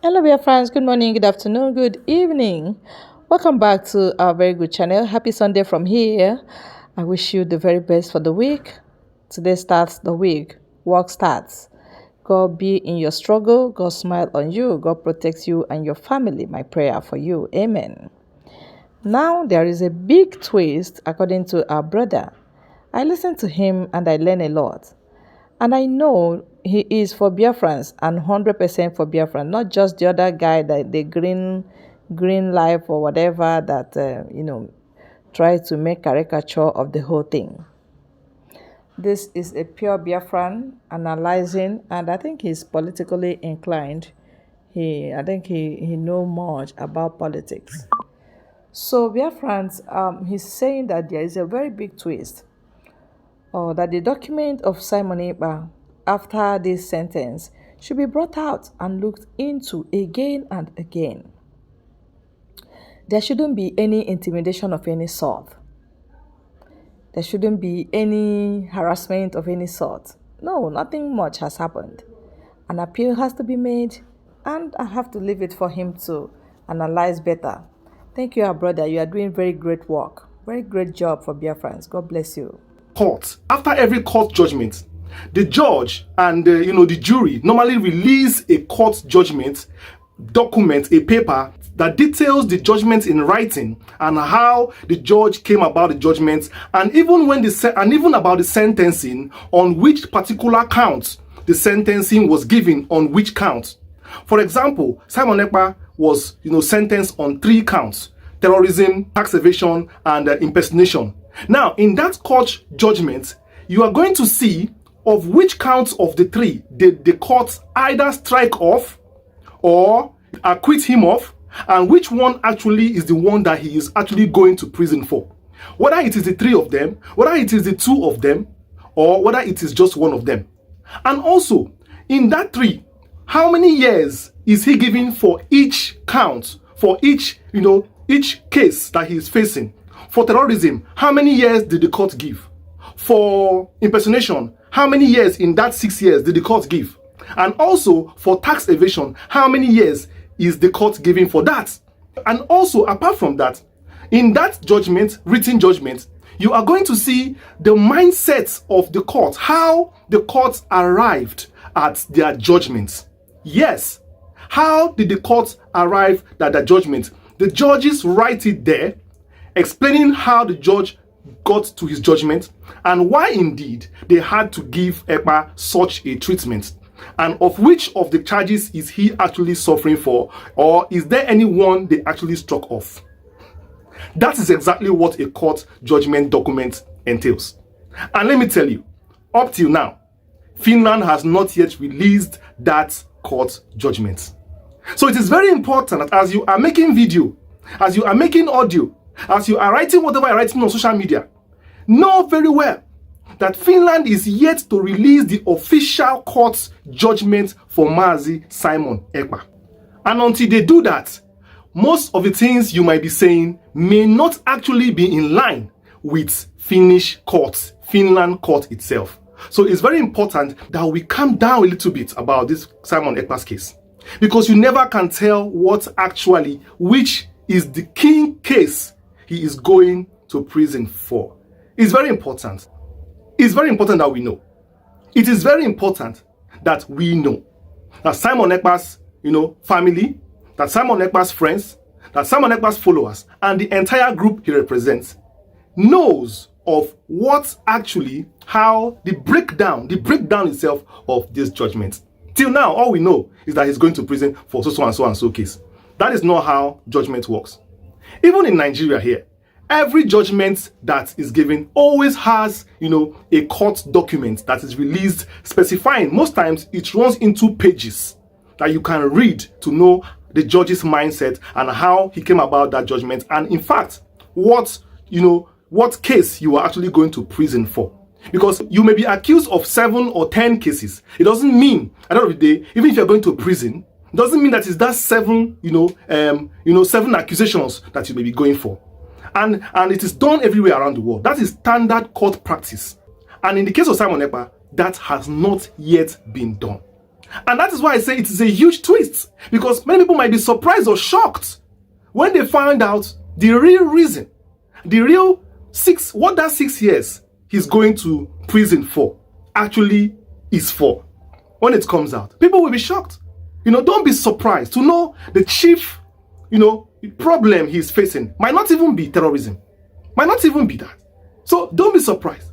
Hello, dear friends. Good morning, good afternoon, good evening. Welcome back to our very good channel. Happy Sunday from here. I wish you the very best for the week. Today starts the week. Work starts. God be in your struggle. God smile on you. God protects you and your family. My prayer for you. Amen. Now there is a big twist according to our brother. I listen to him and I learn a lot. And I know he is for Biafrans and 100% for Biafran, not just the other guy, that the green life or whatever that, try to make caricature of the whole thing. This is a pure Biafran analyzing, and I think he's politically inclined. I think he know much about politics. So Biafrans, he's saying that there is a very big twist, or that the document of Simon Ekpa after this sentence should be brought out and looked into again and again. There shouldn't be any intimidation of any sort. There shouldn't be any harassment of any sort. No, nothing much has happened. An appeal has to be made, and I have to leave it for him to analyze better. Thank you, our brother. You are doing very great work. Very great job for Biafrans. God bless you. Court, after every court judgment, the judge and the jury normally release a court judgment document, a paper that details the judgment in writing and how the judge came about the judgment, and even about the sentencing, on which particular count the sentencing was given, on which count. For example, Simon Ekpa was sentenced on 3 counts: terrorism, tax evasion, and impersonation. Now, in that court judgment, you are going to see of which counts of the 3 did the court either strike off or acquit him of, and which one actually is the one that he is actually going to prison for. Whether it is the 3 of them, whether it is the 2 of them, or whether it is just one of them. And also, in that 3, how many years is he giving for each count, for each case that he is facing? For terrorism, how many years did the court give? For impersonation, how many years in that 6 years did the court give? And also for tax evasion, how many years is the court giving for that? And also, apart from that, in that judgment, written judgment, you are going to see the mindset of the court, how the court arrived at their judgments. Yes, how did the court arrive at their judgment? The judges write it there, explaining how the judge got to his judgment and why indeed they had to give Ekpa such a treatment, and of which of the charges is he actually suffering for, or is there any one they actually struck off. That is exactly what a court judgment document entails. And let me tell you, up till now, Finland has not yet released that court judgment. So it is very important that as you are making video, as you are making audio, as you are writing whatever you're writing on social media, know very well that Finland is yet to release the official court judgment for Mazi Simon Ekpa. And until they do that, most of the things you might be saying may not actually be in line with Finnish courts, Finland court itself. So it's very important that we calm down a little bit about this Simon Ekpa's case, because you never can tell which is the key case he is going to prison for. It's very important. It's very important that we know. It is very important that we know that Simon Ekpa's, family, that Simon Ekpa's friends, that Simon Ekpa's followers, and the entire group he represents knows of how the breakdown itself of this judgment. Till now, all we know is that he's going to prison for so and so case. That is not how judgment works. Even in Nigeria here, every judgment that is given always has, a court document that is released specifying. Most times it runs into pages that you can read to know the judge's mindset and how he came about that judgment, and in fact, what case you are actually going to prison for. Because you may be accused of 7 or 10 cases. It doesn't mean, at the end of the day, even if you're going to prison, it doesn't mean that it's that 7 accusations that you may be going for. And it is done everywhere around the world. That is standard court practice. And in the case of Simon Ekpa, that has not yet been done. And that is why I say it is a huge twist, because many people might be surprised or shocked when they find out the real reason, the real what that 6 years he's going to prison for actually is for. When it comes out, people will be shocked. Don't be surprised to know the chief, problem he's facing might not even be terrorism, might not even be that. So don't be surprised.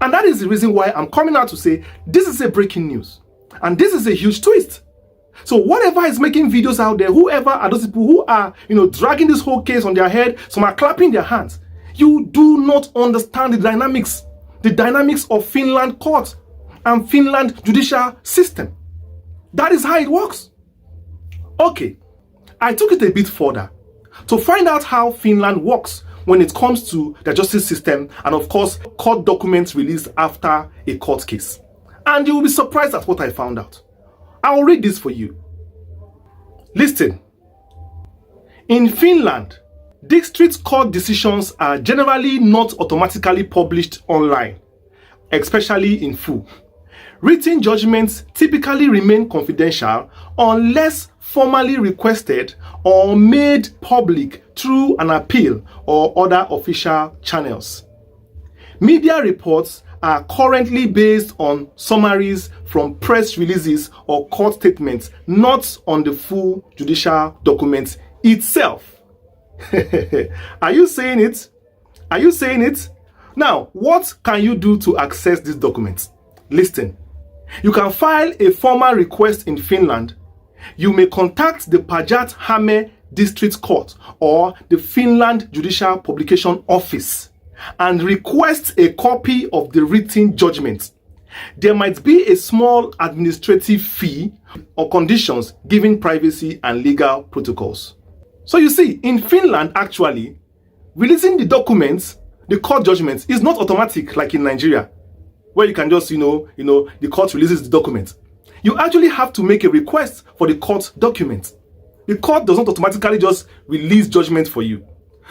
And that is the reason why I'm coming out to say this is a breaking news. And this is a huge twist. So whatever is making videos out there, whoever are those people who are, dragging this whole case on their head, some are clapping their hands. You do not understand the dynamics of Finland court and Finland judicial system. That is how it works. Okay, I took it a bit further to find out how Finland works when it comes to the justice system and, of course, court documents released after a court case. And you will be surprised at what I found out. I'll read this for you. Listen. In Finland, district court decisions are generally not automatically published online, especially in full. Written judgments typically remain confidential unless formally requested or made public through an appeal or other official channels. Media reports are currently based on summaries from press releases or court statements, not on the full judicial document itself. Are you saying it? Are you saying it? Now, what can you do to access these documents? Listen. You can file a formal request in Finland. You may contact the Päijät-Häme District Court or the Finland Judicial Publication Office and request a copy of the written judgment. There might be a small administrative fee or conditions given privacy and legal protocols. So you see, in Finland actually, releasing the documents, the court judgments, is not automatic like in Nigeria, where you can just, the court releases the document. You actually have to make a request for the court document. The court does not automatically just release judgment for you.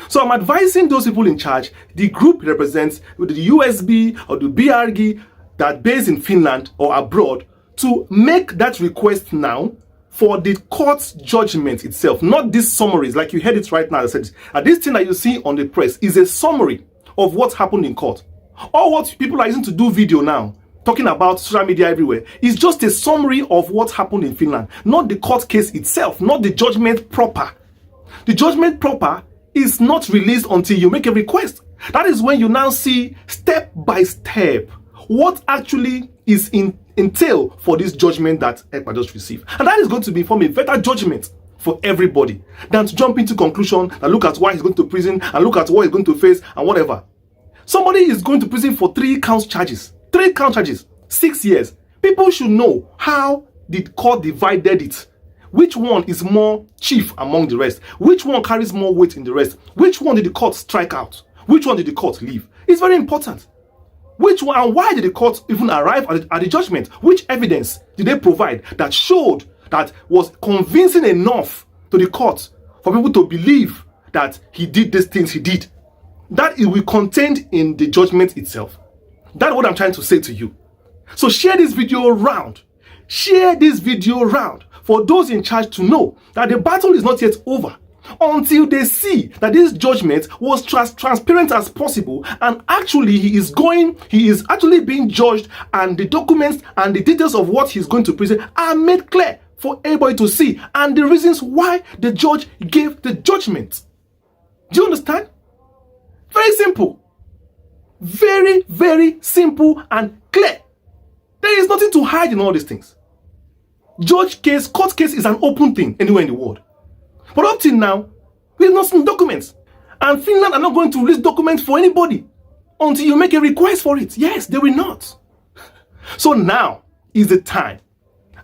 So I'm advising those people in charge, the group represents the USB or the BRG that based in Finland or abroad, to make that request now for the court's judgment itself, not these summaries like you heard it right now. I said, this thing that you see on the press is a summary of what happened in court. Or what people are using to do video now, talking about social media everywhere, is just a summary of what happened in Finland, not the court case itself, not the judgment proper. The judgment proper is not released until you make a request. That is when you now see step by step what actually is entail for this judgment that Ekpa'S just received. And that is going to be from a better judgment for everybody than to jump into conclusion and look at why he's going to prison and look at what he's going to face and whatever. Somebody is going to prison for 3 count charges. 3 count charges. 6 years. People should know how the court divided it. Which one is more chief among the rest? Which one carries more weight in the rest? Which one did the court strike out? Which one did the court leave? It's very important. Which one and why did the court even arrive at the judgment? Which evidence did they provide that showed, that was convincing enough to the court for people to believe that he did these things he did? That it will be contained in the judgment itself. That's what I'm trying to say to you. So share this video around. Share this video around for those in charge to know that the battle is not yet over until they see that this judgment was transparent as possible, and actually he is actually being judged, and the documents and the details of what he's going to present are made clear for everybody to see, and the reasons why the judge gave the judgment. Do you understand? Very simple. Very, very simple and clear. There is nothing to hide in all these things. Judge case, court case is an open thing anywhere in the world. But up till now, we have not seen documents. And Finland are not going to release documents for anybody until you make a request for it. Yes, they will not. So now is the time.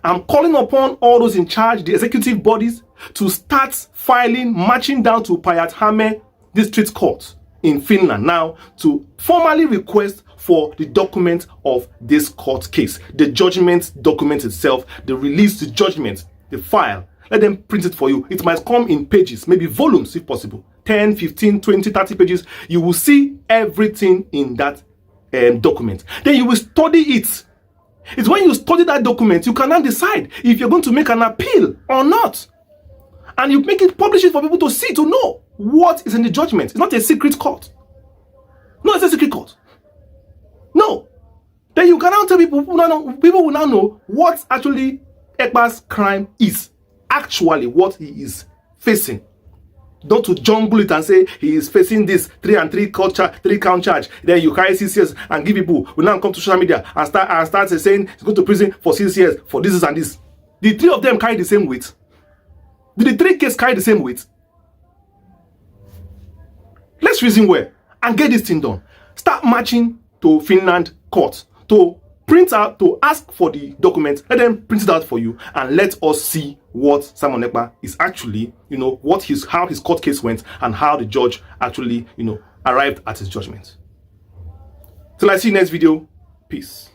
I'm calling upon all those in charge, the executive bodies, to start filing, marching down to Päijät-Häme District Court in Finland now to formally request for the document of this court case. The judgment document itself, the release, the judgment, the file. Let them print it for you. It might come in pages, maybe volumes if possible. 10, 15, 20, 30 pages. You will see everything in that document. Then you will study it. It's when you study that document, you can now decide if you're going to make an appeal or not. And you make it, publish it for people to see, to know what is in the judgment. It's not a secret court. No, it's a secret court. No. Then you can now tell people, people will now know what actually Ekpa'S crime is. Actually, what he is facing. Don't to jumble it and say he is facing this 3 and 3 count charge. Then you carry 6 years and give people will now come to social media and start saying he's going to prison for 6 years for this and this. The 3 of them carry the same weight. Did the 3 cases carry the same weight? Let's reason well and get this thing done. Start marching to Finland court to print out, to ask for the documents. Let them print it out for you and let us see what Simon Ekpa is actually, how his court case went and how the judge actually, arrived at his judgment. Till I see you next video. Peace.